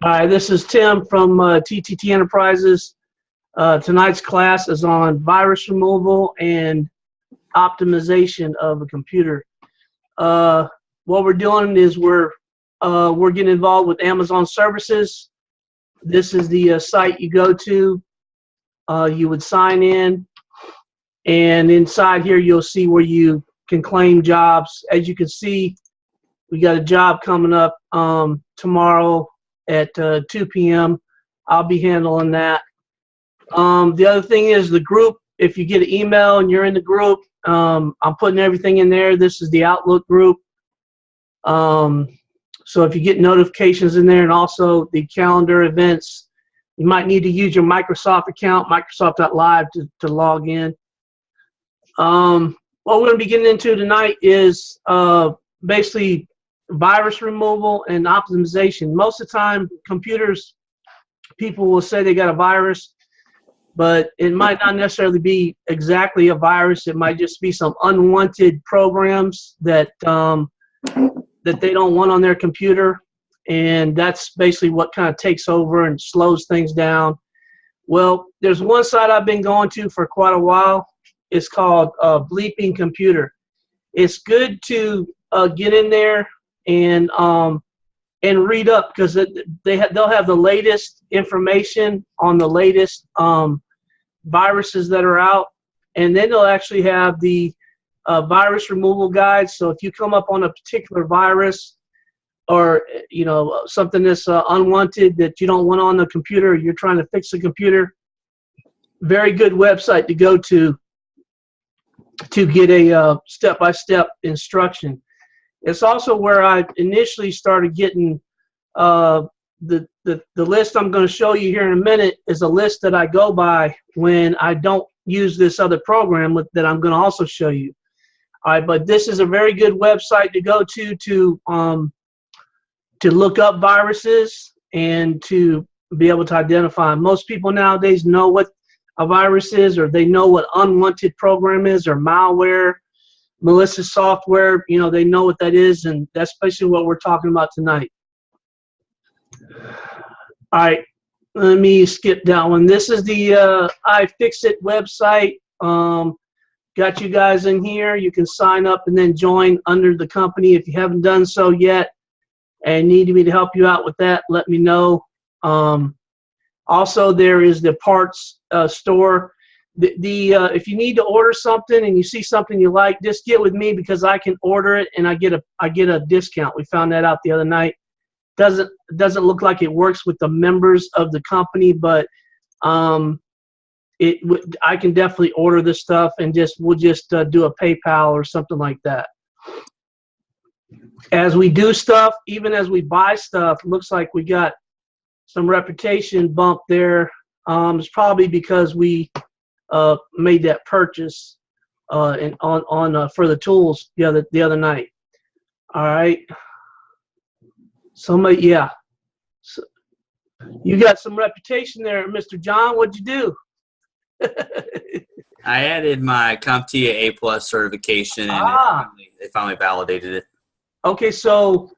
Hi, this is Tim from TTT Enterprises. Tonight's class is on virus removal and optimization of a computer. What we're doing is we're getting involved with Amazon services. This is the site you go to. You would sign in, and inside here you'll see where you can claim jobs. As you can see, we got a job coming up tomorrow at 2 p.m. I'll be handling that. The other thing is the group. If you get an email and you're in the group, I'm putting everything in there. This is the Outlook group. So if you get notifications in there, and also the calendar events, you might need to use your Microsoft account, Microsoft.live, to log in. What we're going to be getting into tonight is basically virus removal and optimization. Most of the time, computers, people will say they got a virus, but it might not necessarily be exactly a virus. It might just be some unwanted programs that that they don't want on their computer, and that's basically what kind of takes over and slows things down. Well, there's one site I've been going to for quite a while. It's called Bleeping Computer. It's good to get in there and read up, because they'll have the latest information on the latest viruses that are out, and then they'll actually have the virus removal guides. So if you come up on a particular virus, or something that's unwanted that you don't want on the computer, you're trying to fix the computer, very good website to go to get a step-by-step instruction. It's also where I initially started getting the list I'm going to show you here in a minute is a list that I go by when I don't use this other program that I'm going to also show you. All right, but this is a very good website to go to look up viruses and to be able to identify them. Most people nowadays know what a virus is, or they know what unwanted program is, or malware, malicious software. They know what that is, and that's basically what we're talking about tonight. All right, let me skip down one. This is the iFixit website. Got you guys in here. You can sign up and then join under the company if you haven't done so yet and need me to help you out with that. Let me know. Also, there is the parts store. If you need to order something and you see something you like, just get with me, because I can order it and I get a discount. We found that out the other night. Doesn't look like it works with the members of the company, but I can definitely order this stuff, and we'll just do a PayPal or something like that. As we do stuff, even as we buy stuff, looks like we got some reputation bump there. It's probably because we made that purchase for the tools the other night. All right. Yeah. So, you got some reputation there, Mr. John. What'd you do? I added my CompTIA A+ certification, and they finally validated it. Okay, so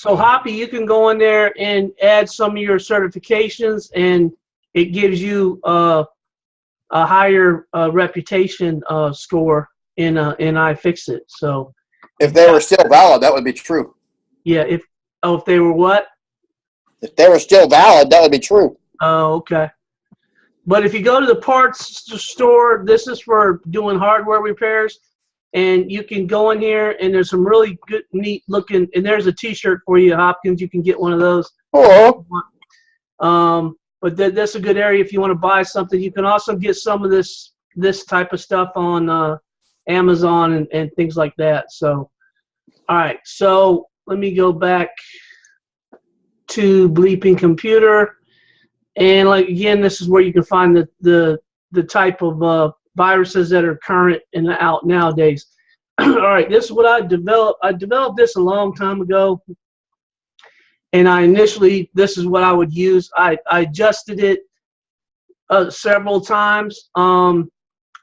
Hoppy, you can go in there and add some of your certifications, and it gives you a higher reputation score in iFixit. So if they were still valid, that would be true. Yeah. If they were what? If they were still valid, that would be true. Oh, okay. But if you go to the parts store, this is for doing hardware repairs, and you can go in here, and there's some really good, neat looking, and there's a T-shirt for you, Hopkins. You can get one of those. Oh. But that's a good area if you want to buy something. You can also get some of this type of stuff on Amazon and things like that. So, all right. So let me go back to Bleeping Computer. And again, this is where you can find the type of viruses that are current and out nowadays. All right, this is what I developed. I developed this a long time ago, and this is what I would use. I adjusted it several times,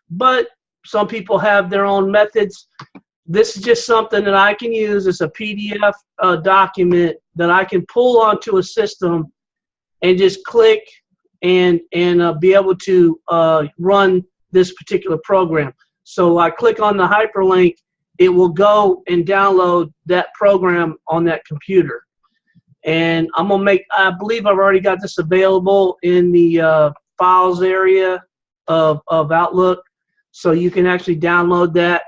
but some people have their own methods. This is just something that I can use. It's a PDF document that I can pull onto a system and just click and be able to run this particular program. So I click on the hyperlink, it will go and download that program on that computer. And I'm gonna make, I believe I've already got this available in the files area of Outlook, so you can actually download that.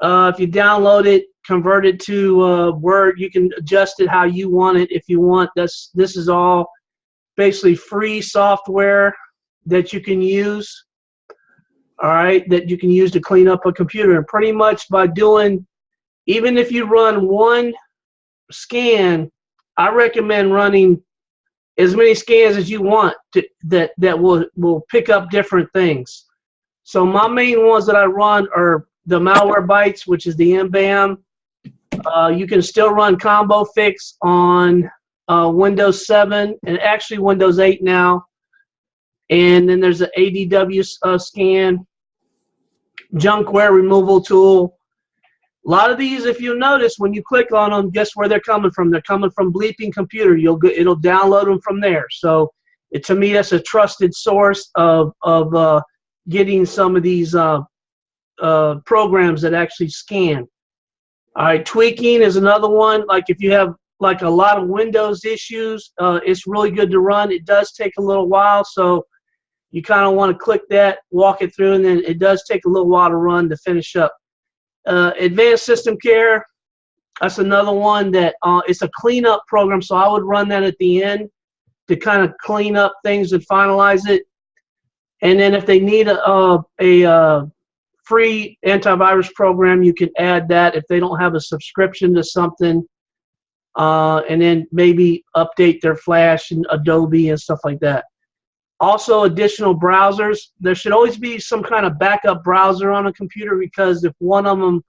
If you download it, convert it to Word, you can adjust it how you want it if you want. This is all basically free software that you can use, all right, that you can use to clean up a computer. And pretty much by doing, even if you run one scan, I recommend running as many scans as you want that will pick up different things. So my main ones that I run are the Malwarebytes, which is the MBAM. You can still run Combo Fix on Windows 7 and actually Windows 8 now. And then there's the ADW scan, junkware removal tool. A lot of these, if you notice, when you click on them, guess where they're coming from? They're coming from Bleeping Computer. It'll download them from there. So to me, that's a trusted source of getting some of these programs that actually scan. All right, tweaking is another one. Like if you have like a lot of Windows issues, it's really good to run. It does take a little while, so you kind of want to click that, walk it through, and then it does take a little while to run to finish up. Advanced System Care, that's another one that it's a cleanup program, so I would run that at the end to kind of clean up things and finalize it. And then if they need a free antivirus program, you can add that if they don't have a subscription to something, and then maybe update their Flash and Adobe and stuff like that. Also, additional browsers. There should always be some kind of backup browser on a computer, because if one of them,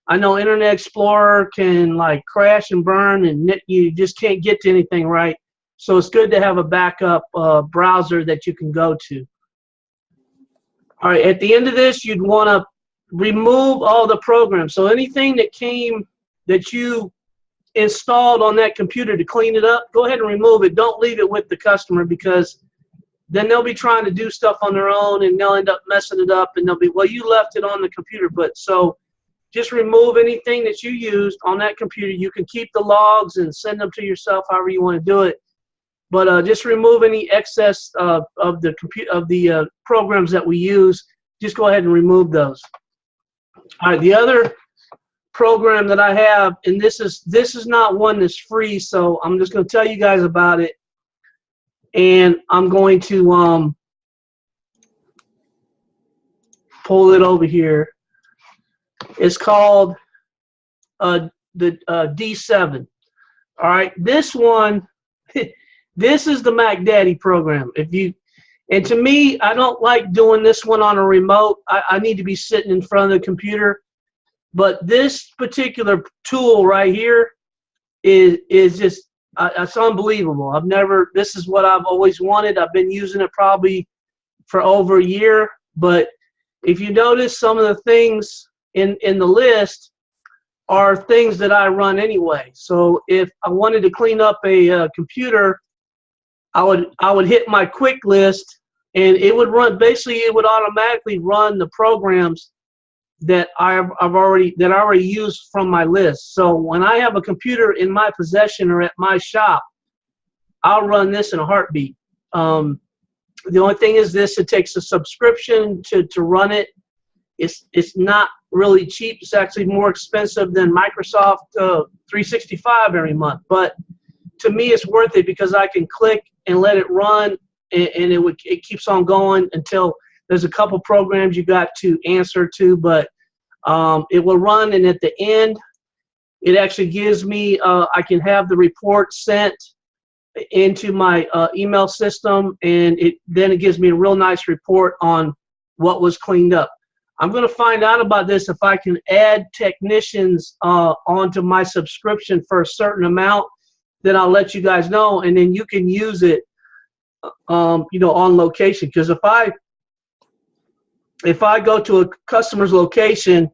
I know Internet Explorer can like crash and burn and you just can't get to anything right. So it's good to have a backup browser that you can go to. All right, at the end of this, you'd want to remove all the programs. So anything that you installed on that computer to clean it up, go ahead and remove it. Don't leave it with the customer, because then they'll be trying to do stuff on their own and they'll end up messing it up, and they'll be, well, you left it on the computer. But so just remove anything that you used on that computer. You can keep the logs and send them to yourself however you want to do it. But just remove any excess of the programs that we use. Just go ahead and remove those. All right, the other program that I have, and this is not one that's free, so I'm just going to tell you guys about it. And I'm going to pull it over here. It's called the D7. All right, this one, this is the Mac Daddy program. And to me, I don't like doing this one on a remote. I need to be sitting in front of the computer. But this particular tool right here is just, it's unbelievable. This is what I've always wanted. I've been using it probably for over a year. But if you notice, some of the things in the list are things that I run anyway. So if I wanted to clean up a computer, I would hit my quick list, and it would run. Basically, it would automatically run the programs that I already used from my list. So when I have a computer in my possession or at my shop, I'll run this in a heartbeat. The only thing is this: it takes a subscription to run it. It's not really cheap. It's actually more expensive than Microsoft 365 every month. But to me, it's worth it, because I can click and let it run, and it keeps on going until there's a couple programs you got to answer to, but it will run, and at the end, it actually gives me, I can have the report sent into my email system, and then it gives me a real nice report on what was cleaned up. I'm going to find out about this if I can add technicians onto my subscription for a certain amount. Then I'll let you guys know, and then you can use it, on location. Because if I go to a customer's location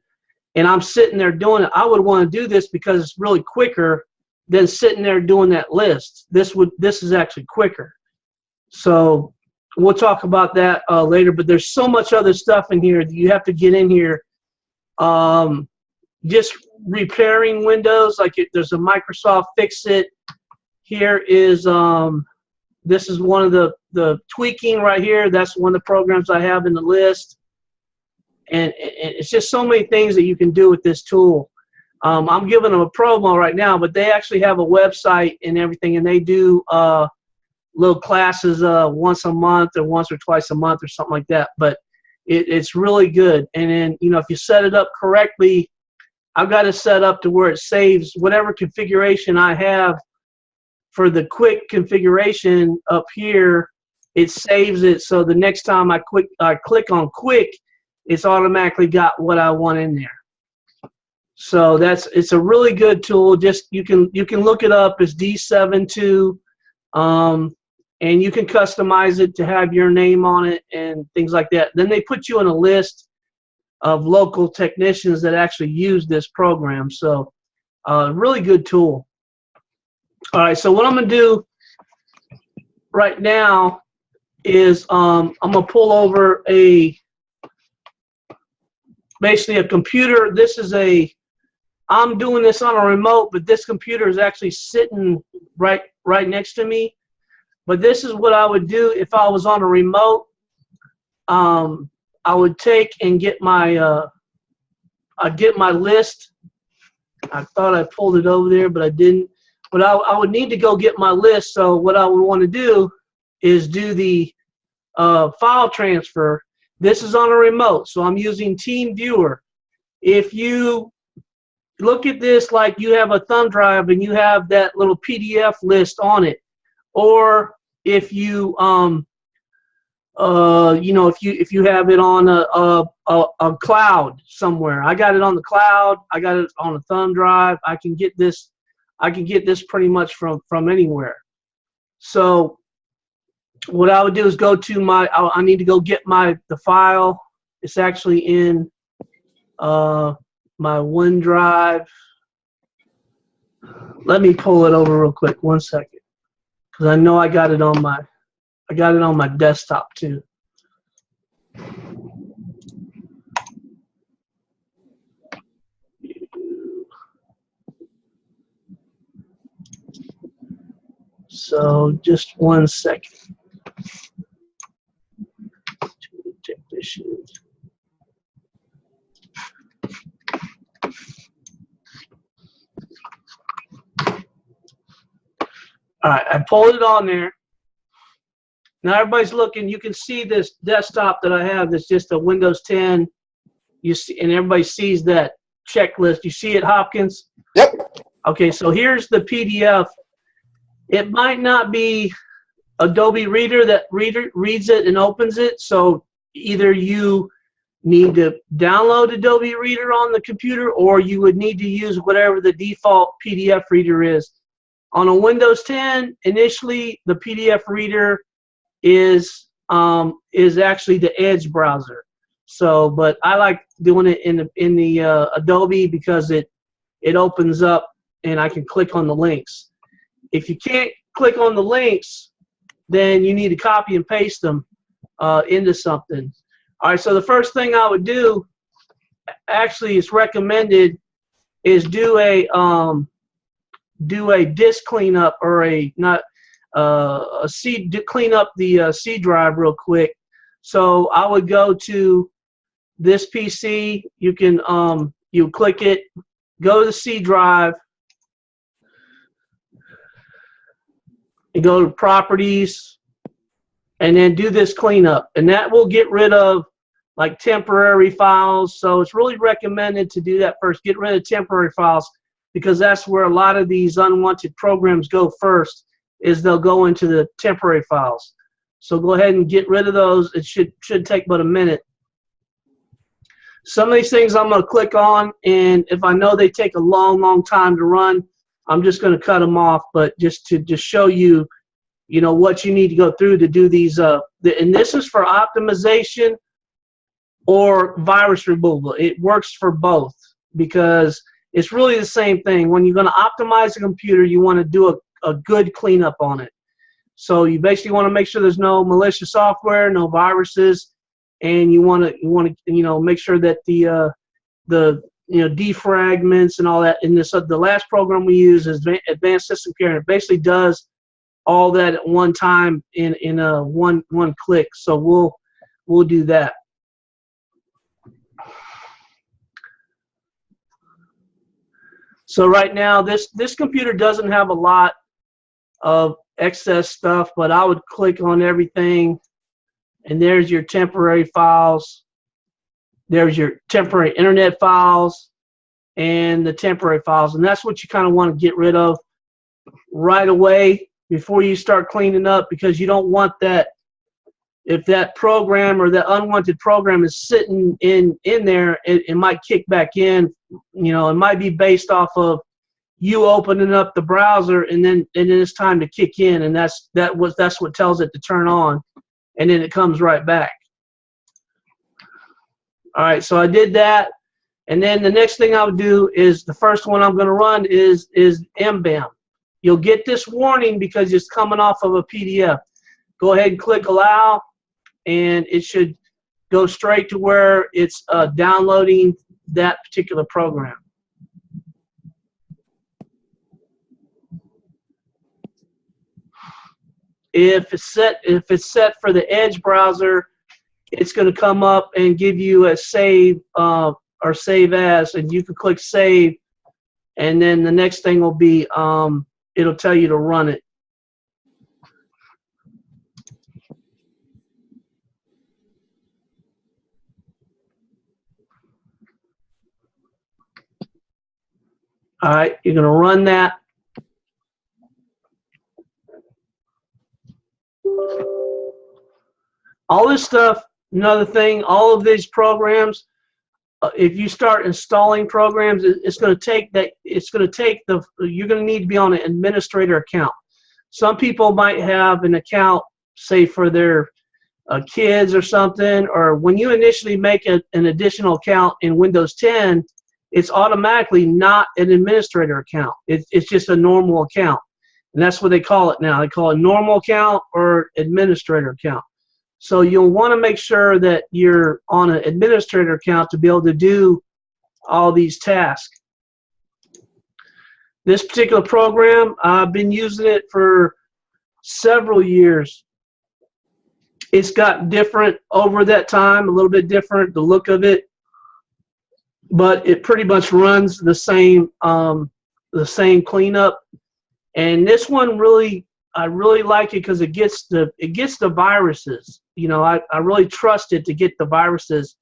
and I'm sitting there doing it, I would want to do this because it's really quicker than sitting there doing that list. This is actually quicker. So we'll talk about that later, but there's so much other stuff in here that you have to get in here. Just repairing Windows, like there's a Microsoft Fix-It. Here is, this is one of the tweaking right here. That's one of the programs I have in the list. And it's just so many things that you can do with this tool. I'm giving them a promo right now, but they actually have a website and everything, and they do little classes once a month or once or twice a month or something like that. But it's really good. And then, you know, if you set it up correctly, I've got it set up to where it saves whatever configuration I have for the quick configuration up here. It saves it, so the next time I click on quick, it's automatically got what I want in there. So it's a really good tool. Just you can look it up as D72, and you can customize it to have your name on it and things like that. Then they put you on a list of local technicians that actually use this program. So really good tool. All right, so what I'm gonna do right now is I'm gonna pull over basically a computer. This is I'm doing this on a remote, but this computer is actually sitting right next to me. But this is what I would do if I was on a remote. I would take and get my list. I thought I pulled it over there, but I didn't. But I would need to go get my list. So what I would want to do is do the file transfer. This is on a remote, so I'm using TeamViewer. If you look at this like you have a thumb drive and you have that little PDF list on it, or if you you know, if you have it on a cloud somewhere. I got it on the cloud. I got it on a thumb drive. I can get this pretty much from anywhere. So what I would do is go to I need to go get the file. It's actually in my OneDrive. Let me pull it over real quick, 1 second, because I know I got it on my desktop too. So just 1 second. Technicians. All right, I pulled it on there. Now everybody's looking. You can see this desktop that I have. That's just a Windows 10. You see, and everybody sees that checklist. You see it, Hopkins? Yep. Okay, so here's the PDF. It might not be Adobe Reader that reads it and opens it. So either you need to download Adobe Reader on the computer, or you would need to use whatever the default PDF reader is. On a Windows 10, initially the PDF reader is actually the Edge browser. So, but I like doing it in the Adobe because it opens up and I can click on the links. If you can't click on the links, then you need to copy and paste them into something. All right, so the first thing I would do, actually it's recommended, is do a disk cleanup, or clean up the C drive real quick. So I would go to this PC. You can you click it, go to the C drive, and go to Properties, and then do this cleanup, and that will get rid of like temporary files. So it's really recommended to do that first. Get rid of temporary files, because that's where a lot of these unwanted programs go first, is they'll go into the temporary files. So go ahead and get rid of those. It should take but a minute. Some of these things I'm going to click on, and if I know they take a long time to run, I'm just going to cut them off. But just to show you, you know, what you need to go through to do these. And this is for optimization or virus removal. It works for both, because it's really the same thing. When you're going to optimize a computer, you want to do a good cleanup on it. So you basically want to make sure there's no malicious software, no viruses, and you want to make sure that the defragments and all that. And the last program we use is Advanced System Care, and it basically does all that at one time in a one click. So we'll do that. So right now this computer doesn't have a lot of excess stuff, but I would click on everything, and there's your temporary files. There's your temporary internet files and the temporary files, and that's what you kind of want to get rid of right away before you start cleaning up, because you don't want that. If that program or that unwanted program is sitting in there, it might kick back in. It might be based off of you opening up the browser, and then it's time to kick in, and that's what tells it to turn on, and then it comes right back. All right, so I did that, and then the next thing I would do is the first one I'm going to run is MBAM. You'll get this warning because it's coming off of a PDF. Go ahead and click allow, and it should go straight to where it's downloading that particular program. If it's set for the Edge browser, it's going to come up and give you a save or save as, and you can click save, and then the next thing will be it'll tell you to run it. All right, you're going to run that. All this stuff, another thing, all of these programs, if you start installing programs, it's going to take you're going to need to be on an administrator account. Some people might have an account, say for their kids or something, or when you initially make an additional account in Windows 10, it's automatically not an administrator account. It's just a normal account. And that's what they call it now. They call it normal account or administrator account. So you'll want to make sure that you're on an administrator account to be able to do all these tasks. This particular program, I've been using it for several years. It's got different over that time, a little bit different, the look of it, but it pretty much runs the same cleanup. And this one I really like it because it gets the viruses. I really trust it to get the viruses.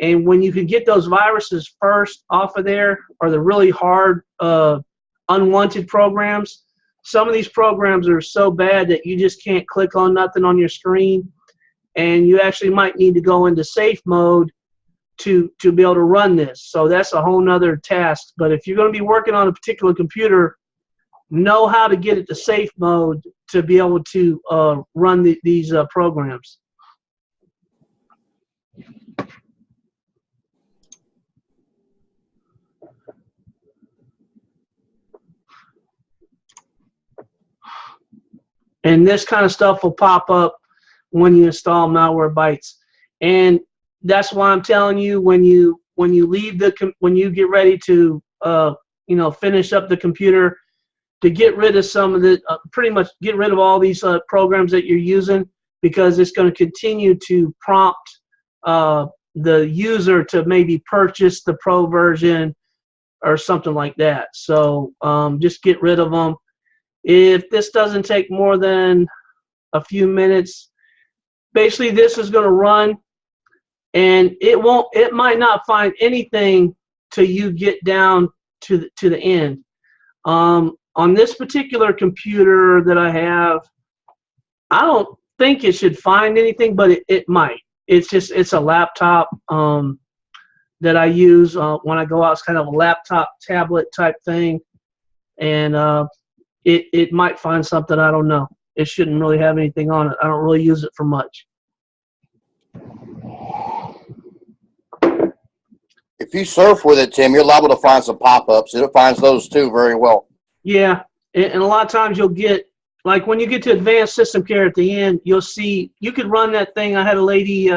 And when you can get those viruses first off of there, or the really hard unwanted programs, some of these programs are so bad that you just can't click on nothing on your screen, and you actually might need to go into safe mode to be able to run this. So that's a whole nother task. But if you're going to be working on a particular computer, know how to get it to safe mode to be able to run these programs. And this kind of stuff will pop up when you install Malwarebytes. And that's why I'm telling you, when you get ready to finish up the computer, to get rid of some of the pretty much get rid of all these programs that you're using, because it's going to continue to prompt the user to maybe purchase the pro version or something like that. So just get rid of them. If this doesn't take more than a few minutes, basically this is going to run, and it might not find anything till you get down to the end. On this particular computer that I have, I don't think it should find anything, but it might. It's a laptop that I use when I go out. It's kind of a laptop tablet type thing, and it might find something. I don't know. It shouldn't really have anything on it. I don't really use it for much. If you surf with it, Tim, you're liable to find some pop-ups. It finds those too very well. Yeah, and a lot of times you'll get like when you get to advanced system care at the end, you'll see you could run that thing. I had a lady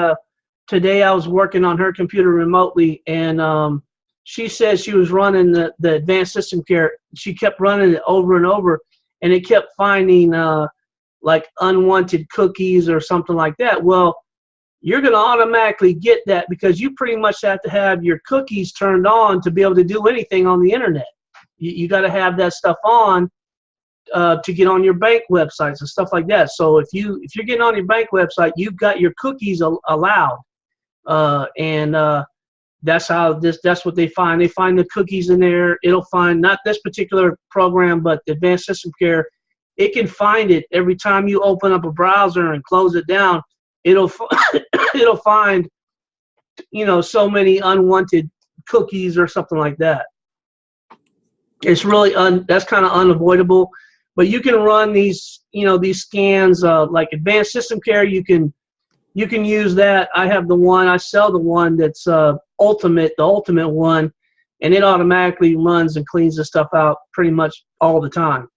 today. I was working on her computer remotely, and she said she was running the advanced system care. She kept running it over and over, and it kept finding like unwanted cookies or something like that. Well, you're going to automatically get that because you pretty much have to have your cookies turned on to be able to do anything on the internet. You got to have that stuff on to get on your bank websites and stuff like that. So if you're getting on your bank website, you've got your cookies allowed, and that's what they find. They find the cookies in there. It'll find not this particular program, but the advanced system care. It can find it every time you open up a browser and close it down. It'll find, so many unwanted cookies or something like that. It's really that's kind of unavoidable, but you can run these these scans like advanced system care. You can use that. I have the one. I sell the one that's the ultimate one, and it automatically runs and cleans the stuff out pretty much all the time.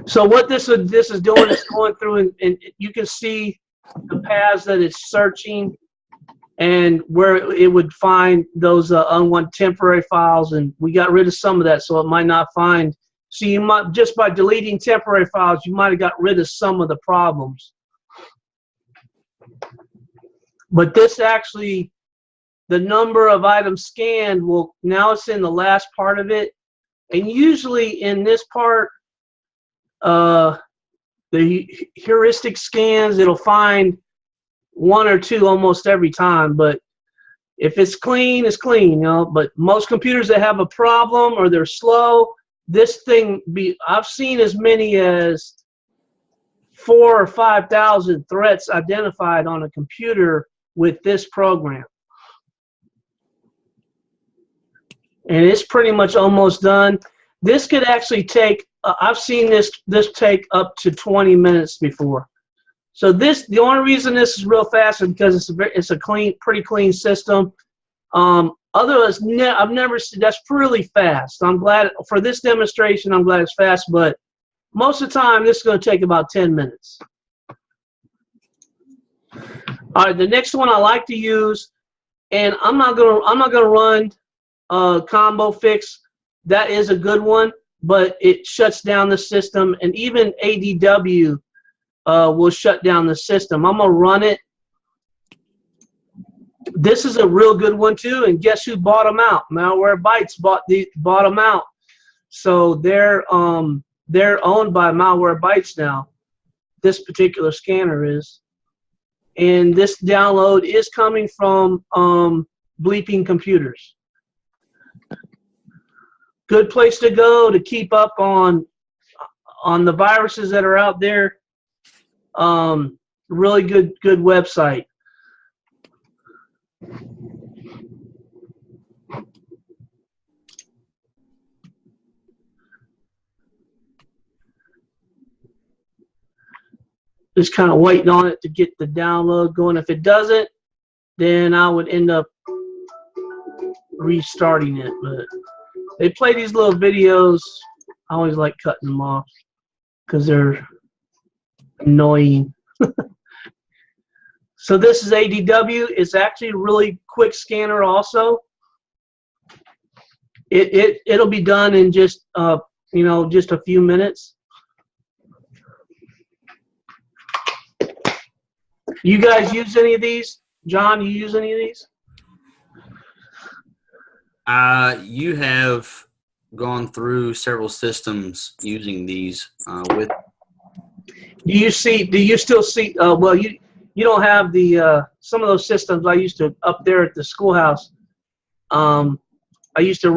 So what this is doing is going through and you can see the paths that it's searching and where it would find those unwanted temporary files, and we got rid of some of that, so it might not find. So you might, just by deleting temporary files, you might have got rid of some of the problems. But this actually, the number of items scanned now it's in the last part of it, and usually in this part, the heuristic scans, it'll find one or two almost every time, but if it's clean, it's clean, but most computers that have a problem or they're slow, this thing I've seen as many as 4,000 or 5,000 threats identified on a computer with this program, and it's pretty much almost done. This could actually take I've seen this take up to 20 minutes before. So the only reason this is real fast is because it's a pretty clean system. Otherwise, I've never seen that's really fast. I'm glad for this demonstration. I'm glad it's fast, but most of the time this is going to take about 10 minutes. All right, the next one I like to use, and I'm not gonna run combo fix. That is a good one, but it shuts down the system, and even ADW will shut down the system. I'm gonna run it. This is a real good one too, and guess who bought them out? Malwarebytes bought them out. So they're owned by Malwarebytes now. This particular scanner is, and this download is coming from Bleeping Computers. Good place to go to keep up on the viruses that are out there. Really good website. Just kind of waiting on it to get the download going. If it doesn't, then I would end up restarting it. But they play these little videos. I always like cutting them off because they're annoying. So this is ADW. It's actually a really quick scanner also. It'll be done in just just a few minutes. You guys use any of these? John, you use any of these? You have gone through several systems using these with. Do you still see? Well, you don't have the some of those systems I used to up there at the schoolhouse. I used to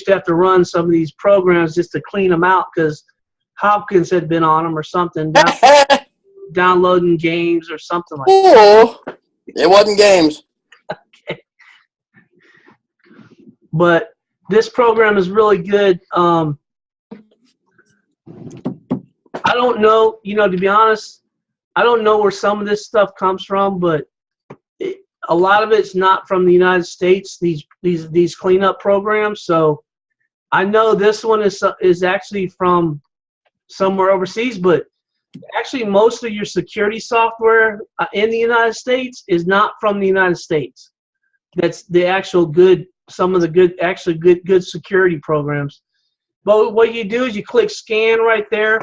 have to run some of these programs just to clean them out because Hopkins had been on them or something. Downloading games or something like that. It wasn't games. Okay. But this program is really good. I don't know, to be honest, I don't know where some of this stuff comes from, but a lot of it's not from the United States, these cleanup programs. So I know this one is actually from somewhere overseas, but actually most of your security software in the United States is not from the United States. That's the actual good, some of the good, actually good security programs. But what you do is you click scan right there,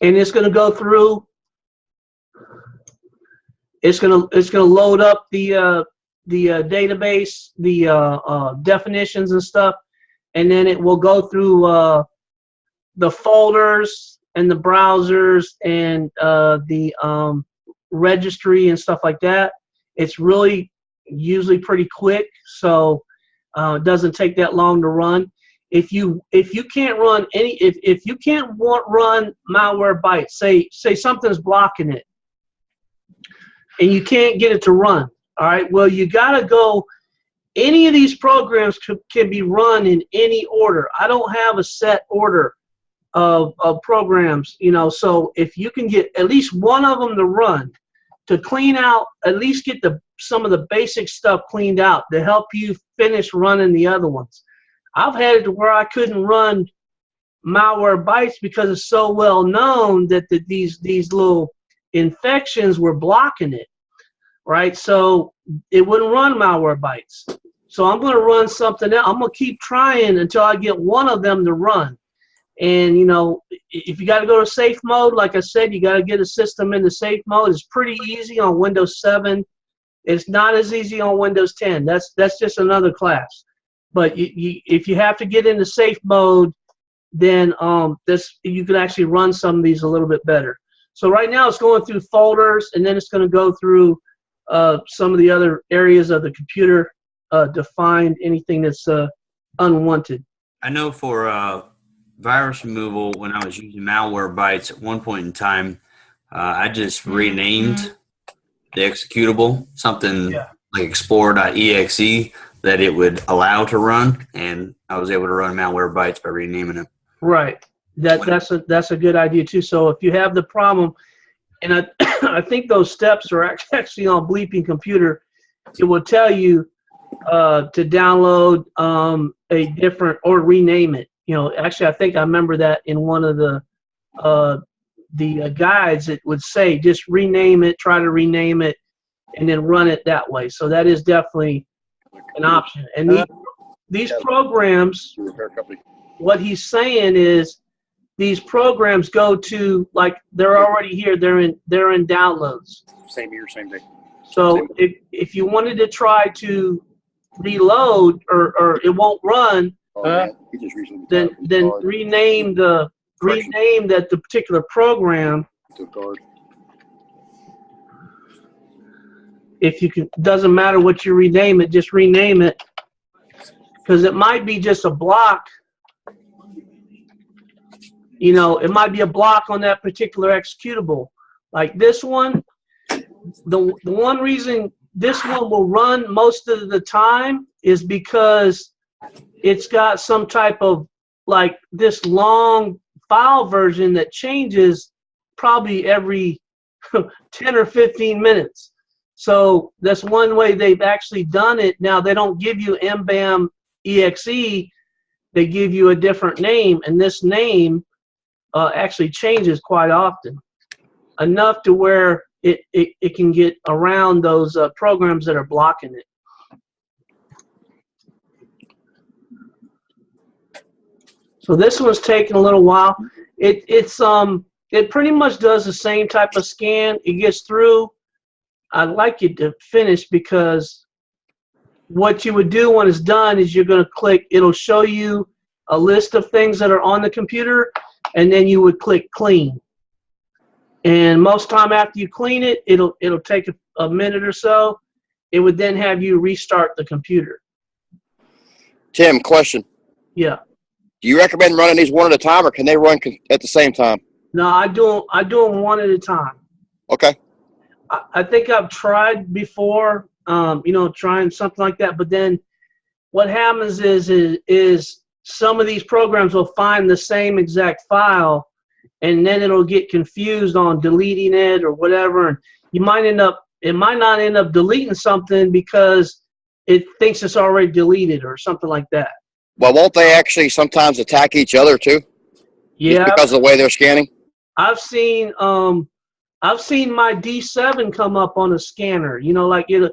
and it's going to go through. It's going to load up the database, the definitions and stuff, and then it will go through the folders and the browsers and the registry and stuff like that. It's really usually pretty quick, so it doesn't take that long to run. If you can't run if you can't run Malwarebytes, say something's blocking it, and you can't get it to run. All right, well, you got to go. Any of these programs can be run in any order. I don't have a set order of programs, you know. So if you can get at least one of them to run, to clean out, at least get some of the basic stuff cleaned out to help you finish running the other ones. I've had it to where I couldn't run Malwarebytes because it's so well known that these little infections were blocking it, right? So it wouldn't run Malwarebytes. So I'm going to run something else. I'm going to keep trying until I get one of them to run. And, you know, if you got to go to safe mode, like I said, you got to get a system into safe mode. It's pretty easy on Windows 7. It's not as easy on Windows 10. That's just another class. But if you have to get into safe mode, then you can actually run some of these a little bit better. So right now it's going through folders, and then it's going to go through some of the other areas of the computer to find anything that's unwanted. I know for virus removal, when I was using Malwarebytes at one point in time, I just renamed the executable something like Explorer.exe that it would allow to run, and I was able to run Malwarebytes by renaming it. Right. That's a good idea too. So if you have the problem, and I think those steps are actually on Bleeping Computer, it will tell you to download a different or rename it. You know, actually, I think I remember that in one of the guides. It would say just rename it, try to rename it, and then run it that way. So that is definitely an option. And these programs, what he's saying is these programs go to, like, they're already here. They're in downloads. Same year, same day. So if you wanted to try to reload or it won't run, then rename that the particular program. If you can, doesn't matter what you rename it, just rename it, because it might be just a block. You know, it might be a block on that particular executable. Like this one, the one reason this one will run most of the time is because it's got some type of, like, this long file version that changes probably every 10 or 15 minutes. So that's one way they've actually done it. Now, they don't give you mbam exe. They give you a different name, and this name actually changes quite often, enough to where it can get around those programs that are blocking it. So this one's taking a little while. It pretty much does the same type of scan. It gets through. I'd like you to finish, because what you would do when it's done is you're going to click. It'll show you a list of things that are on the computer, and then you would click clean. And most time after you clean it, it'll take a minute or so. It would then have you restart the computer. Tim, question. Yeah. Do you recommend running these one at a time, or can they run at the same time? No, I do them one at a time. Okay. I think I've tried before, trying something like that. But then what happens is some of these programs will find the same exact file, and then it'll get confused on deleting it or whatever. And it might not end up deleting something because it thinks it's already deleted or something like that. Well, won't they actually sometimes attack each other too? Yeah, Just because of the way they're scanning? I've seen my D7 come up on a scanner. You know, like it'll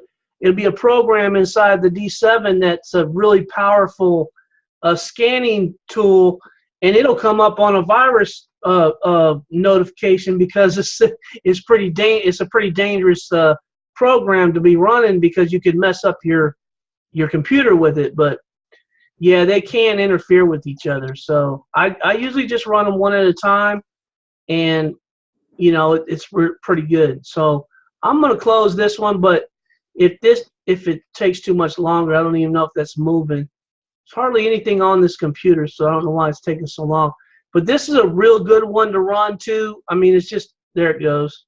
be a program inside the D7 that's a really powerful scanning tool, and it'll come up on a virus notification because it's a pretty dangerous program to be running because you could mess up your computer with it. But yeah, they can interfere with each other. So I usually just run them one at a time, and you know it's pretty good. So I'm gonna close this one, but if it takes too much longer, I don't even know if that's moving. There's hardly anything on this computer, so I don't know why it's taking so long. But this is a real good one to run too. I mean, it's just, there it goes.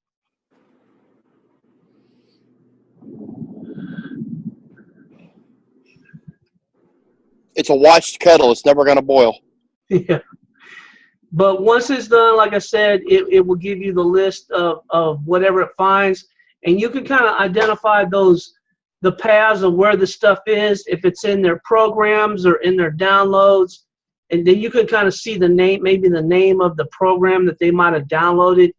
It's a watched kettle. It's never going to boil. Yeah. But once it's done, like I said, it will give you the list of whatever it finds. And you can kind of identify the paths of where the stuff is, if it's in their programs or in their downloads. And then you can kind of see the name, maybe the name of the program that they might have downloaded,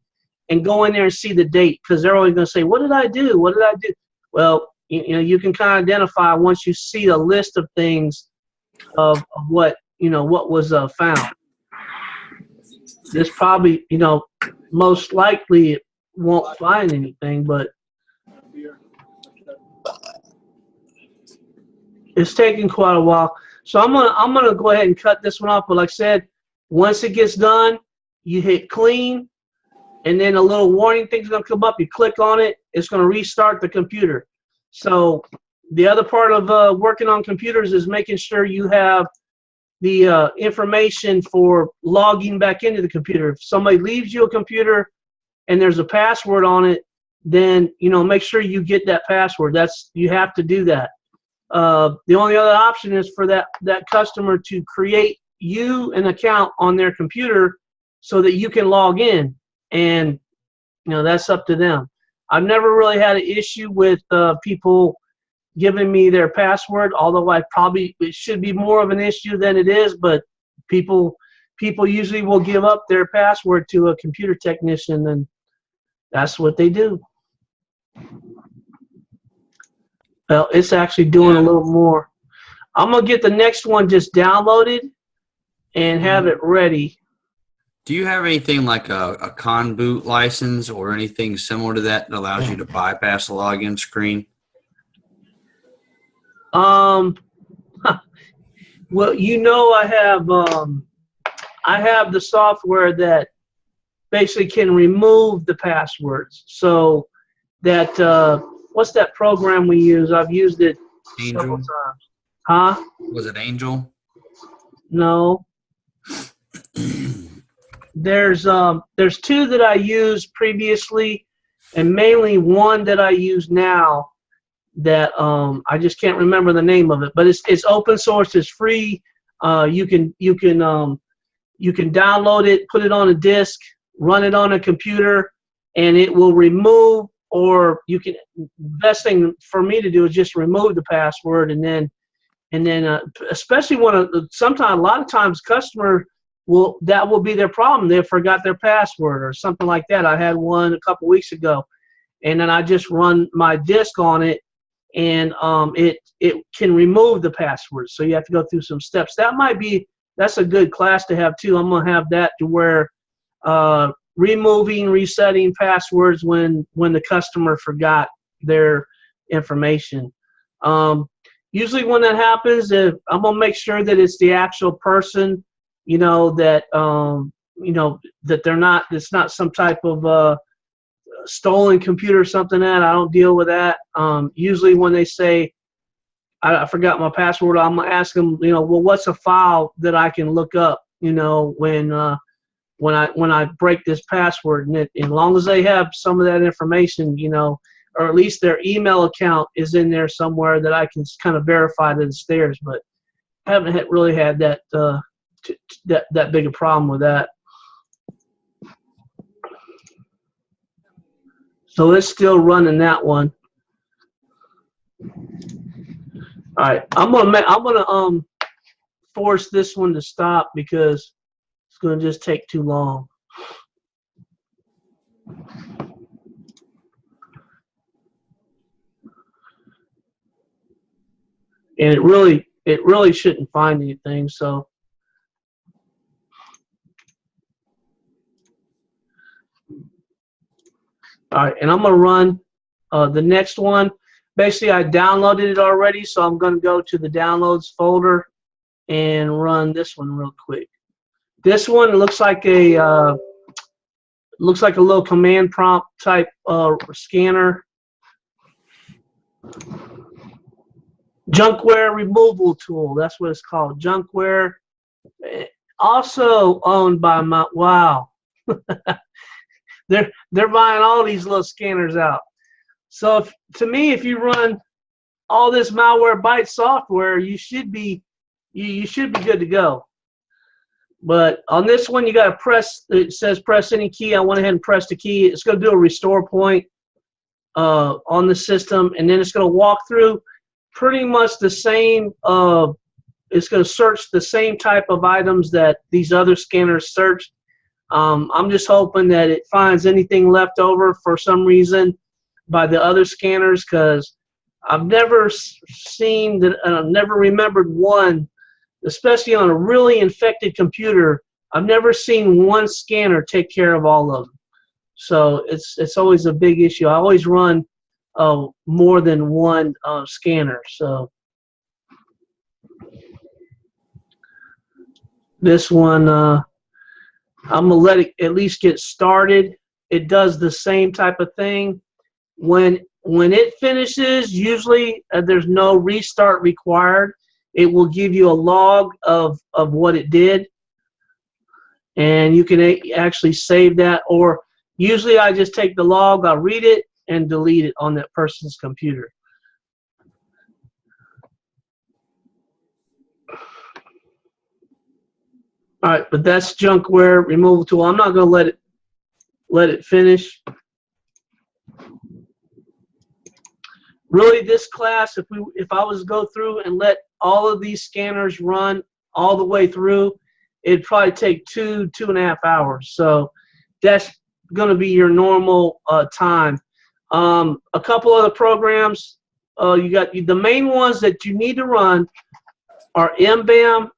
and go in there and see the date, because they're always going to say, what did I do? What did I do? Well, you know, you can kind of identify once you see a list of things of what, you know, what was found. This probably, you know, most likely it won't find anything, but it's taking quite a while. So I'm gonna go ahead and cut this one off. But like I said, once it gets done, you hit clean, and then a little warning thing's gonna come up. You click on it, it's gonna restart the computer. So the other part of working on computers is making sure you have the information for logging back into the computer. If somebody leaves you a computer and there's a password on it, then you know, make sure you get that password. You have to do that. The only other option is for that customer to create you an account on their computer so that you can log in, and you know, that's up to them. I've never really had an issue with people giving me their password, although it should be more of an issue than it is, but people usually will give up their password to a computer technician, and that's what they do. Well, it's actually doing a little more. I'm going to get the next one just downloaded and have it ready. Do you have anything like a con boot license or anything similar to that allows you to bypass the login screen? Well, you know, I have the software that basically can remove the passwords. So that what's that program we use? I've used it several times. Huh? Was it Angel? No. There's two that I used previously, and mainly one that I use now that I just can't remember the name of it. But it's open source. It's free. You can download it, put it on a disk, run it on a computer, and it will remove. Or you can. Best thing for me to do is just remove the password, and then especially when a lot of times customer that will be their problem. They forgot their password or something like that. I had one a couple weeks ago, and then I just run my disk on it, and it can remove the password. So you have to go through some steps. That's a good class to have too. I'm gonna have that to where resetting passwords when the customer forgot their information. Usually when that happens, I'm gonna make sure that it's the actual person, you know, that that it's not some type of stolen computer or something. That I don't deal with that. Usually when they say I forgot my password, I'm gonna ask them, you know, well, what's a file that I can look up, you know, when I break this password, and as long as they have some of that information, you know, or at least their email account is in there somewhere that I can kind of verify that it's theirs. But I haven't really had that that big a problem with that. So it's still running that one. All right, I'm gonna force this one to stop because it's going to just take too long. And it really shouldn't find anything. So all right, and I'm going to run the next one. Basically, I downloaded it already, so I'm going to go to the downloads folder and run this one real quick. This one looks like a little command prompt type scanner. Junkware removal tool. That's what it's called. Junkware. Also owned by wow. They're buying all these little scanners out. So to me, if you run all this Malwarebytes software, you should be good to go. But on this one, you got to press. It says press any key. I went ahead and pressed the key. It's going to do a restore point on the system, and then it's going to walk through pretty much the same. It's going to search the same type of items that these other scanners searched. I'm just hoping that it finds anything left over for some reason by the other scanners, because I've never seen that. I've never remembered one, especially on a really infected computer. I've never seen one scanner take care of all of them. So it's always a big issue. I always run more than one scanner. So this one, I'm gonna let it at least get started. It does the same type of thing. When it finishes, usually there's no restart required. It will give you a log of what it did, and you can actually save that. Or usually I just take the log, I'll read it, and delete it on that person's computer. All right, but that's junkware removal tool. I'm not going to let it finish. Really, this class, if I was to go through and let all of these scanners run all the way through, it'd probably take 2.5 hours. So that's going to be your normal time. A couple other programs. You got the main ones that you need to run are MBAM,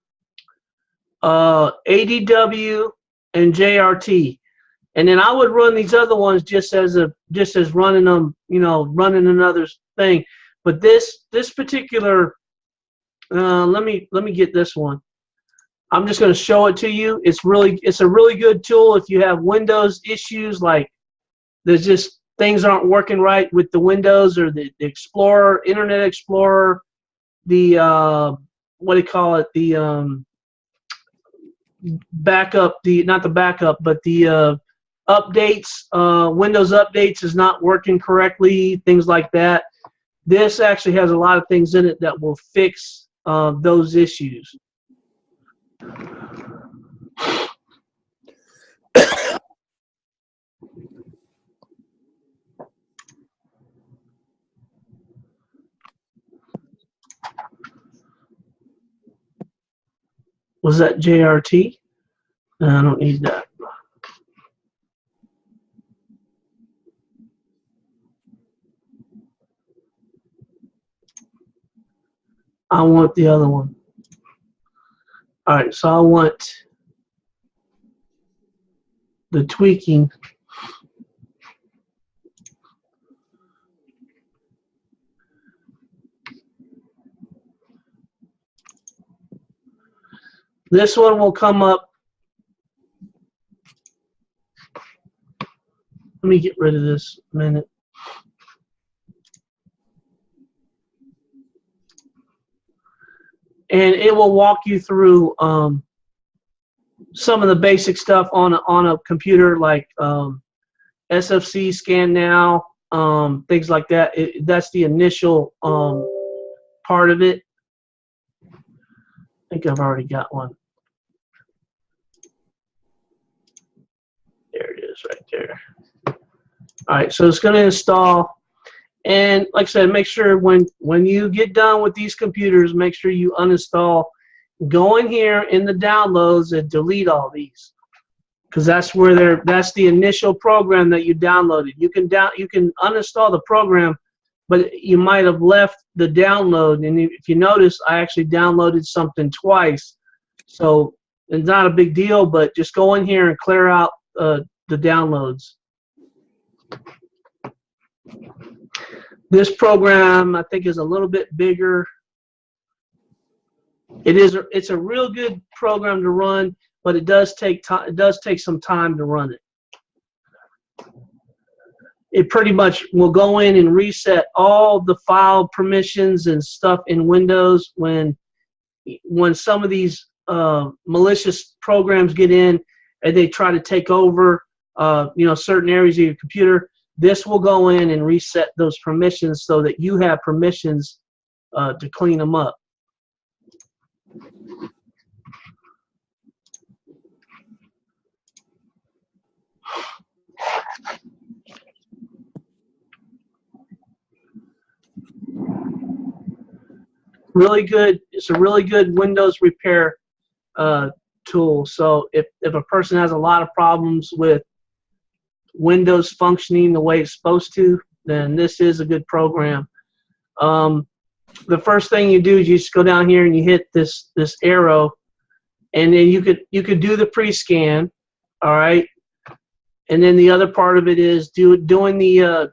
ADW, and JRT. And then I would run these other ones just as running them, running another thing. But this particular, let me get this one. I'm just going to show it to you. It's a really good tool if you have Windows issues, like there's just things aren't working right with the Windows or the Explorer, Internet Explorer, the what do you call it? The backup, not the backup, but the updates, Windows updates is not working correctly, things like that. This actually has a lot of things in it that will fix those issues. Was that JRT? No, I don't need that. I want the other one. All right, so I want the tweaking. This one will come up. Let me get rid of this a minute. And it will walk you through some of the basic stuff on a computer, like SFC scan now, things like that. That's the initial part of it. I think I've already got one. There it is right there. All right, so it's going to install. And like I said, make sure when you get done with these computers, make sure you uninstall go in here in the downloads and delete all these, because that's where that's the initial program that you downloaded. You can uninstall the program, but you might have left the download. And if you notice, I actually downloaded something twice, so it's not a big deal. But just go in here and clear out the downloads. This program, I think, is a little bit bigger. It's a real good program to run, but it does take time. It does take some time to run it. It pretty much will go in and reset all the file permissions and stuff in Windows when some of these malicious programs get in and they try to take over certain areas of your computer. This will go in and reset those permissions so that you have permissions to clean them up. Really good. It's a really good Windows repair tool. So if a person has a lot of problems with Windows functioning the way it's supposed to, then this is a good program. The first thing you do is you just go down here and you hit this arrow, and then you could do the pre-scan, all right. And then the other part of it is doing the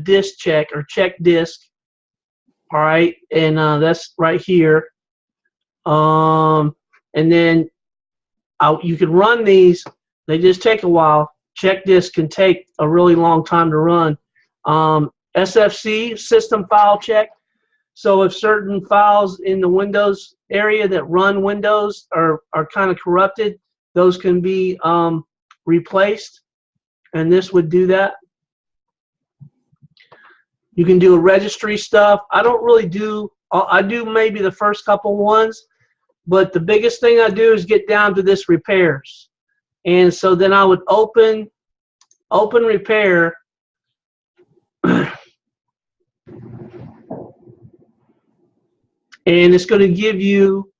disk check or check disk, all right. And that's right here. And then you can run these. They just take a while. Check disk can take a really long time to run. SFC, system file check. So if certain files in the Windows area that run Windows are kind of corrupted, those can be replaced, and this would do that. You can do a registry stuff. I don't really do, I do maybe the first couple ones, but the biggest thing I do is get down to this repairs. And so then I would open repair. And it's going to give you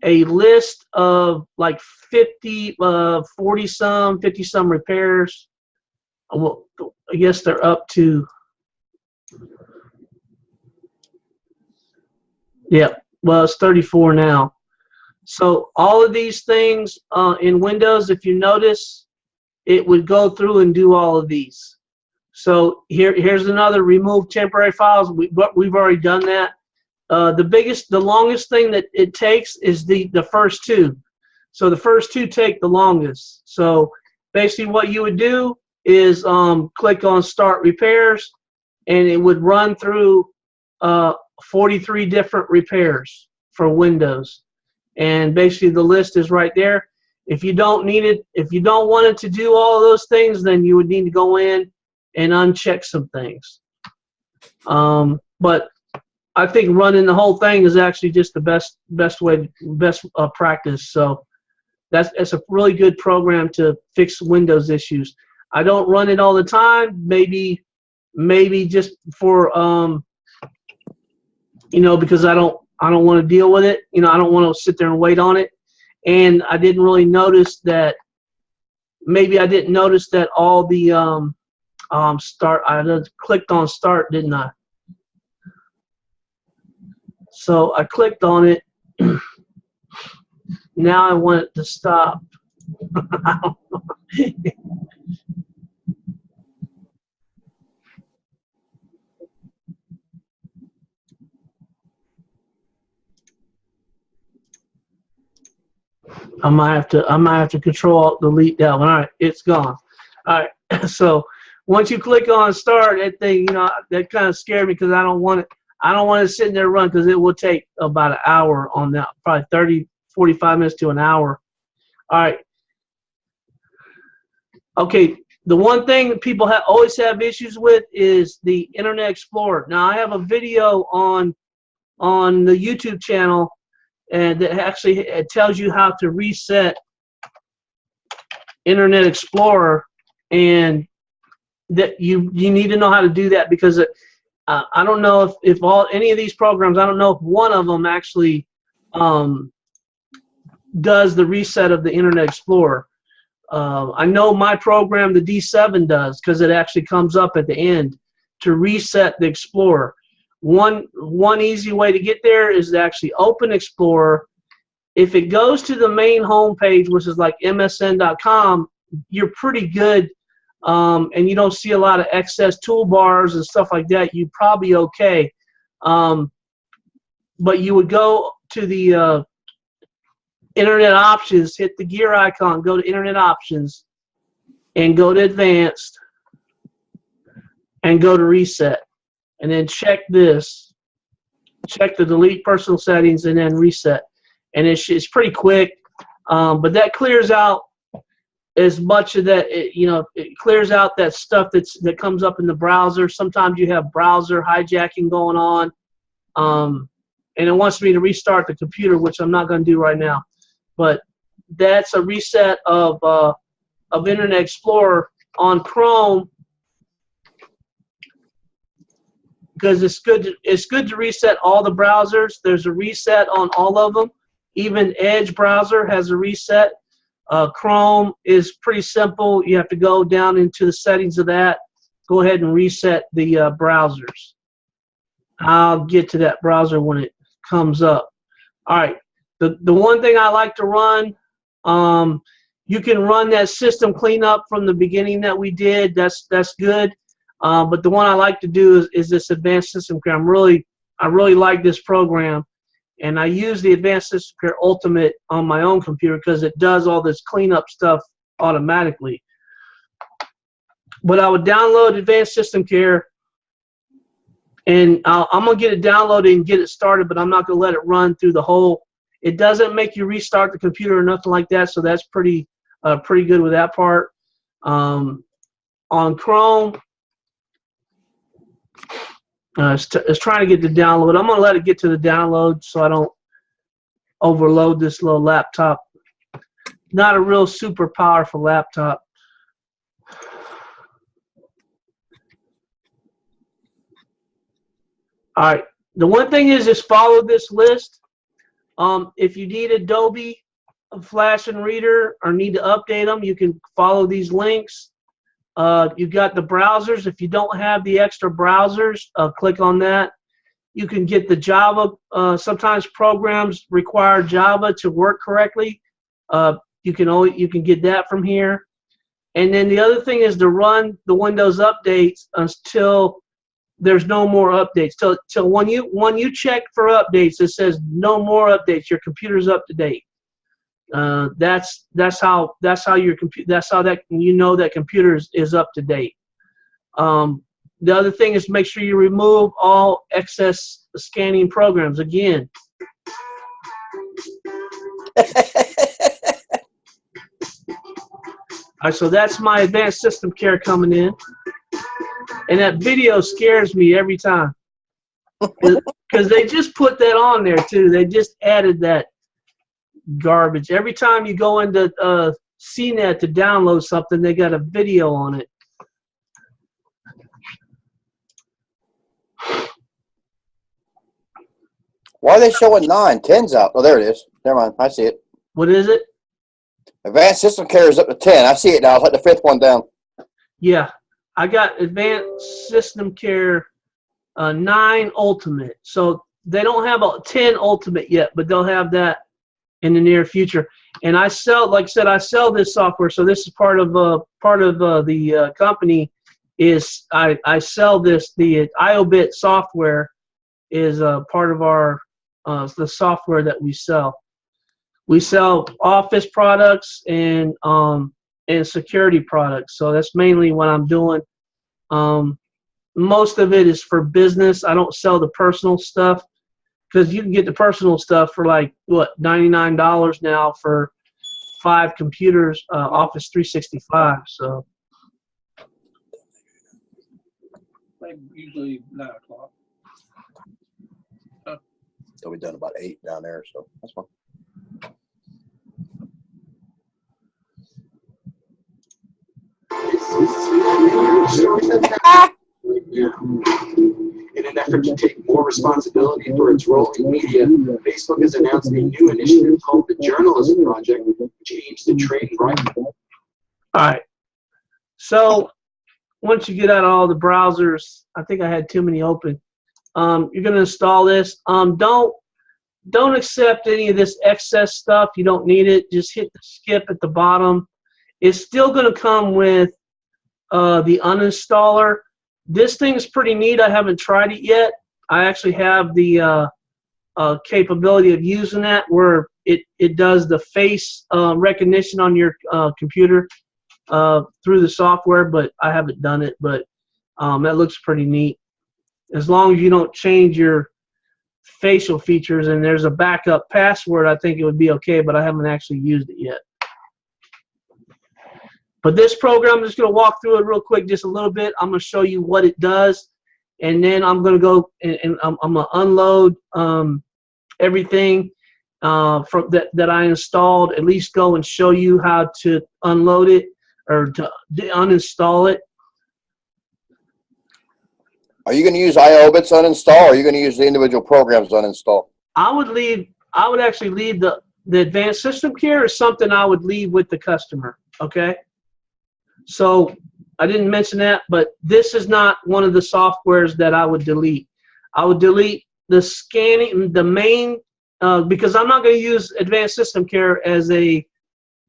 a list of like 50 some repairs. Well, I guess they're up to, yeah, well, it's 34 now. So all of these things in Windows, if you notice, it would go through and do all of these. So here's another remove temporary files. We've already done that. The longest thing that it takes is the first two. So the first two take the longest. So basically what you would do is click on Start Repairs, and it would run through 43 different repairs for Windows. And basically the list is right there. If you don't need it, if you don't want it to do all of those things, then you would need to go in and uncheck some things. But I think running the whole thing is actually just the best way, practice. So it's a really good program to fix Windows issues. I don't run it all the time. Maybe just for because I don't want to deal with it. I don't want to sit there and wait on it. And I didn't really notice that. Maybe I didn't notice that all the start. I just clicked on start, didn't I? So I clicked on it. Now I want it to stop. I don't know. I might have to Control Alt Delete that one. All right, it's gone. All right. So once you click on start, that thing, that kind of scared me because I don't want it sitting there run, because it will take about an hour on that, probably 30, 45 minutes to an hour. All right. Okay. The one thing that people always have issues with is the Internet Explorer. Now I have a video on the YouTube channel, and that actually it tells you how to reset Internet Explorer, and that you need to know how to do that, because I don't know if any of these programs, I don't know if one of them actually does the reset of the Internet Explorer. I know my program, the D7, does, because it actually comes up at the end to reset the Explorer. One easy way to get there is to actually open Explorer. If it goes to the main home page, which is like msn.com, you're pretty good, and you don't see a lot of excess toolbars and stuff like that. You're probably okay. But you would go to the Internet Options, hit the gear icon, go to Internet Options, and go to Advanced, and go to Reset. And then check this. Check the Delete Personal Settings, and then Reset. And it's pretty quick, but that clears out as much of that. It clears out that stuff that comes up in the browser. Sometimes you have browser hijacking going on, and it wants me to restart the computer, which I'm not going to do right now. But that's a reset of Internet Explorer on Chrome, because it's good to reset all the browsers. There's a reset on all of them. Even Edge browser has a reset. Chrome is pretty simple. You have to go down into the settings of that. Go ahead and reset the browsers. I'll get to that browser when it comes up. All right. The one thing I like to run, you can run that system cleanup from the beginning that we did. That's good. But the one I like to do is this Advanced System Care. I really like this program, and I use the Advanced System Care Ultimate on my own computer because it does all this cleanup stuff automatically. But I would download Advanced System Care, and I'm gonna get it downloaded and get it started, but I'm not gonna let it run through the whole. It doesn't make you restart the computer or nothing like that, so that's pretty good with that part. On Chrome, it's trying to get the download. I'm going to let it get to the download so I don't overload this little laptop. Not a real super powerful laptop. All right. The one thing is just follow this list. If you need Adobe Flash and Reader or need to update them, you can follow these links. You've got the browsers. If you don't have the extra browsers, click on that. You can get the Java. Sometimes programs require Java to work correctly. You can get that from here. And then the other thing is to run the Windows updates until there's no more updates. Till when you check for updates, it says no more updates. Your computer's up to date. That's how your computer. That's how that you know that computer is up to date. The other thing is make sure you remove all excess scanning programs. Again. All right, so that's my Advanced System Care coming in. And that video scares me every time. Because they just put that on there, too. They just added that garbage. Every time you go into CNET to download something, they got a video on it. Why are they showing 9? 10's out. Oh, there it is. Never mind. I see it. What is it? Advanced System Care is up to 10. I see it now. I'll hit the 5th one down. Yeah. I got Advanced System Care 9 Ultimate. So they don't have a 10 Ultimate yet, but they'll have that in the near future. And I sell, like I said, I sell this software. So this is part of the company. Is I sell this. The IOBit software is part of our the software that we sell. We sell office products and security products. So that's mainly what I'm doing. Most of it is for business. I don't sell the personal stuff because you can get the personal stuff for like what $99 now for 5 computers, Office 365. So Like usually 9 o'clock. So we've done about 8 down there, so that's fine. It an effort to take more responsibility for its role in media, Facebook has announced a new initiative called the Journalism Project, which aims to train writers. All right. So once you get out of all the browsers, I think I had too many open. You're going to install this. Don't accept any of this excess stuff. You don't need it. Just hit the skip at the bottom. It's still going to come with the uninstaller. This thing is pretty neat. I haven't tried it yet. I actually have the capability of using that where it does the face recognition on your computer through the software, but I haven't done it. But that looks pretty neat. As long as you don't change your facial features and there's a backup password, I think it would be okay, but I haven't actually used it yet. But this program, I'm just going to walk through it real quick, just a little bit. I'm going to show you what it does, and then I'm going to go and I'm going to unload everything from that I installed. At least go and show you how to unload it or to uninstall it. Are you going to use iObits uninstall, or are you going to use the individual programs uninstall? I would actually leave the advanced system care is something I would leave with the customer. Okay. So I didn't mention that, but this is not one of the softwares that I would delete. I would delete the scanning, the main, because I'm not going to use advanced system care as a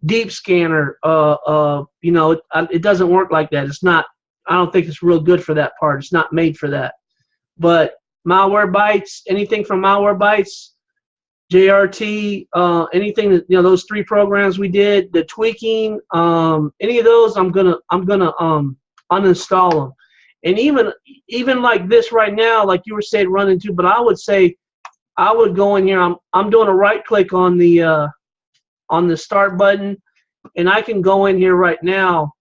deep scanner. You know, it doesn't work like that. It's not. I don't think it's real good for that part. It's not made for that. But Malwarebytes, anything from Malwarebytes, JRT, anything that, you know, those 3 programs we did, the tweaking, any of those, I'm gonna uninstall them. And even like this right now, like you were saying, run into. But I would say I would go in here. I'm doing a right click on the start button, and I can go in here right now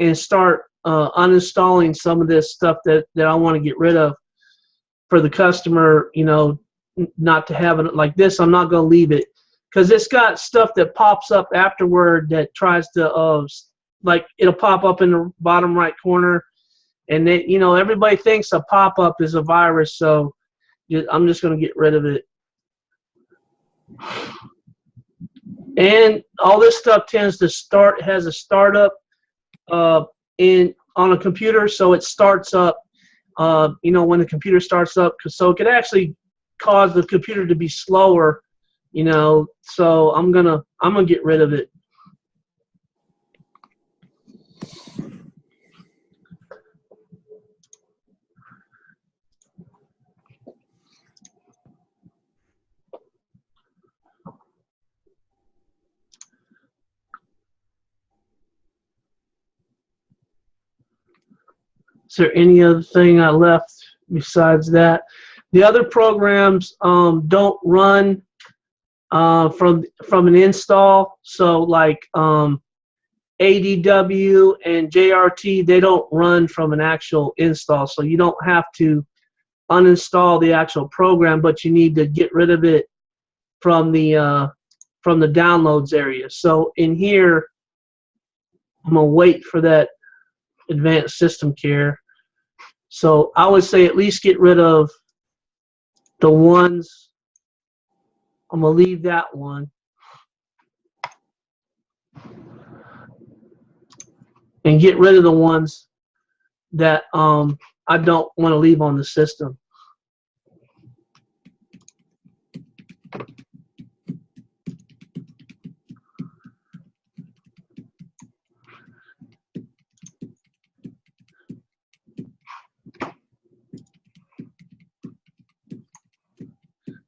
and start uninstalling some of this stuff that I want to get rid of for the customer, you know, not to have it like this. I'm not going to leave it because it's got stuff that pops up afterward that tries to, like it'll pop up in the bottom right corner, and they, you know, everybody thinks a pop-up is a virus, so I'm just going to get rid of it. And all this stuff tends to start, has a startup on a computer, so it starts up, you know, when the computer starts up, so it could actually cause the computer to be slower, you know. So I'm gonna get rid of it. Is there any other thing I left besides that? The other programs don't run from an install. So like ADW and JRT, they don't run from an actual install. So you don't have to uninstall the actual program, but you need to get rid of it from the downloads area. So in here, I'm gonna wait for that advanced system care. So I would say at least get rid of the ones. I'm gonna leave that one and get rid of the ones that I don't want to leave on the system.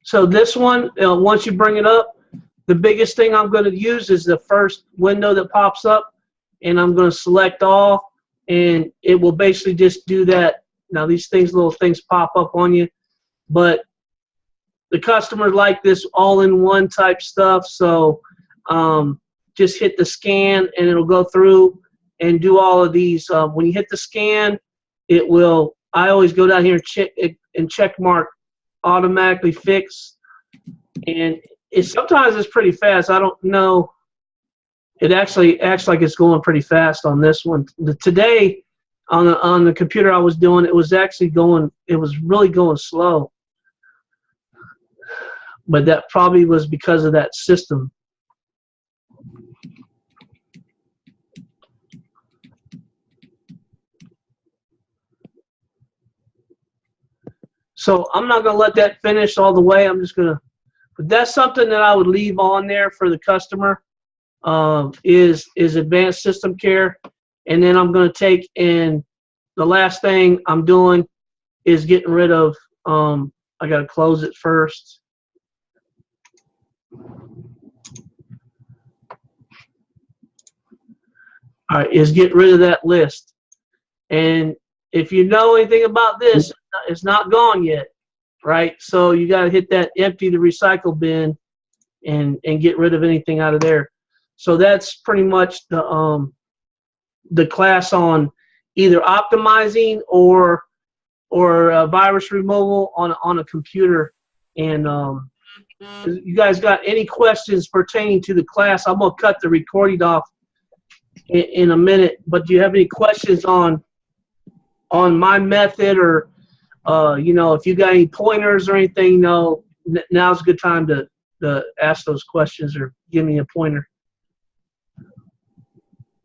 So this one, once you bring it up, the biggest thing I'm going to use is the first window that pops up, and I'm going to select all, and it will basically just do that. Now these things, little things pop up on you, but the customers like this all-in-one type stuff, so just hit the scan, and it'll go through and do all of these. When you hit the scan, it will, I always go down here and check mark automatically fix, and sometimes it's pretty fast. I don't know, it actually acts like it's going pretty fast on this one. Today on the computer I was doing, it was actually going, it was really going slow. But that probably was because of that system. So I'm not going to let that finish all the way. I'm just going to, but that's something that I would leave on there for the customer, is advanced system care. And then I'm going to take, and the last thing I'm doing is getting rid of, I got to close it first. All right, is get rid of that list. And if you know anything about this, it's not gone yet, right? So you got to hit that empty the recycle bin and get rid of anything out of there. So that's pretty much the class on either optimizing or virus removal on a computer. And you guys got any questions pertaining to the class? I'm gonna cut the recording off in a minute, but do you have any questions on my method, or you know, if you got any pointers or anything? No, now's a good time to ask those questions or give me a pointer.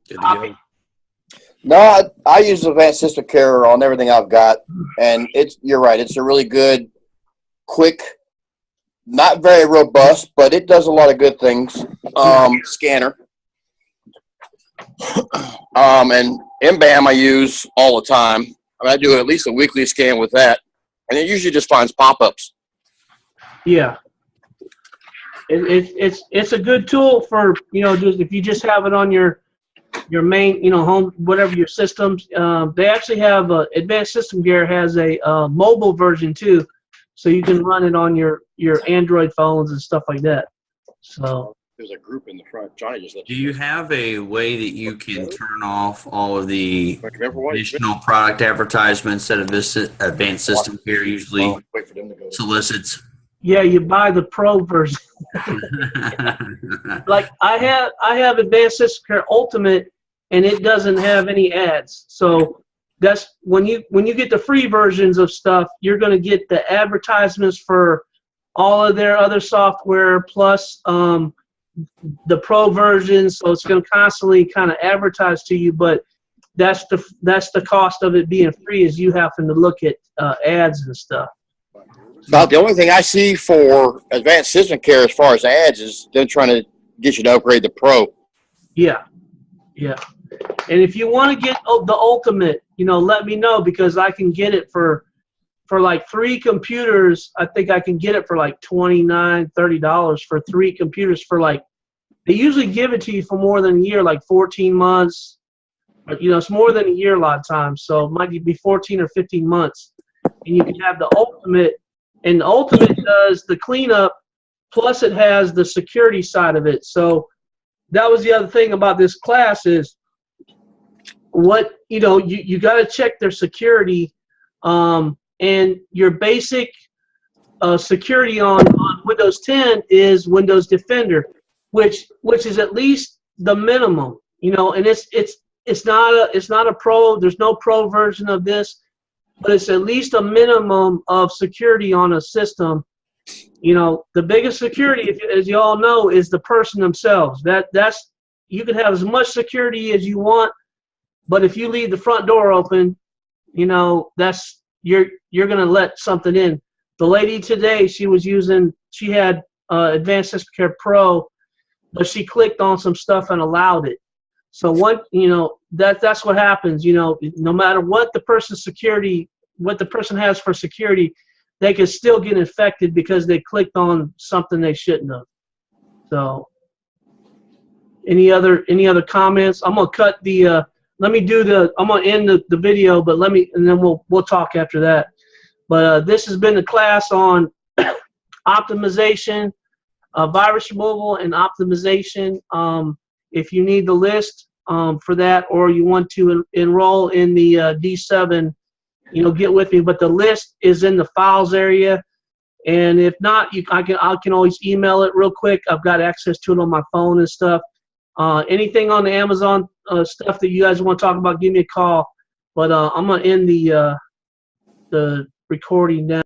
Good to go. No, I use advanced system care on everything I've got, and you're right. It's a really good, quick, not very robust, but it does a lot of good things. Scanner. And MBAM I use all the time. I mean, I do at least a weekly scan with that, and it usually just finds pop-ups. Yeah, it's a good tool for, you know, just if you just have it on your main, you know, home, whatever your systems. They actually have Advanced System Gear has a mobile version too, so you can run it on your Android phones and stuff like that. So there's a group in the front. Johnny just let Do you have a way that you can turn off all of the additional product advertisements that Advanced System Care usually solicits? yeah, you buy the Pro version. Like I have Advanced System Care Ultimate, and it doesn't have any ads. So that's when you get the free versions of stuff, you're going to get the advertisements for all of their other software plus the Pro version. So it's going to constantly kind of advertise to you, but that's the cost of it being free, is you having to look at ads and stuff. About the only thing I see for Advanced System Care as far as ads is them trying to get you to upgrade the Pro. Yeah, yeah. And if you want to get the Ultimate, you know, let me know, because I can get it for like 3 computers. I think I can get it for like $29, $30 for 3 computers for like, they usually give it to you for more than a year, like 14 months. But, you know, it's more than a year a lot of times. So it might be 14 or 15 months. And you can have the Ultimate. And the Ultimate does the cleanup, plus it has the security side of it. So that was the other thing about this class is what, you know, you got to check their security. And your basic security on Windows 10 is Windows Defender, which is at least the minimum, you know. And it's not a Pro. There's no Pro version of this, but it's at least a minimum of security on a system. You know, the biggest security, as you all know, is the person themselves. That's you can have as much security as you want, but if you leave the front door open, you know, that's you're going to let something in. The lady today, she had Advanced System Care Pro, but she clicked on some stuff and allowed it. So you know, that's what happens. You know, no matter what the person's security, what the person has for security, they can still get infected because they clicked on something they shouldn't have. So, any other comments? I'm gonna cut the. I'm gonna end the video, but and then we'll talk after that. But this has been the class on optimization, virus removal, and optimization. If you need the list for that, or you want to enroll in the D7, you know, get with me. But the list is in the files area, and if not, I can always email it real quick. I've got access to it on my phone and stuff. Anything on the Amazon stuff that you guys want to talk about, give me a call. But I'm gonna end the recording now.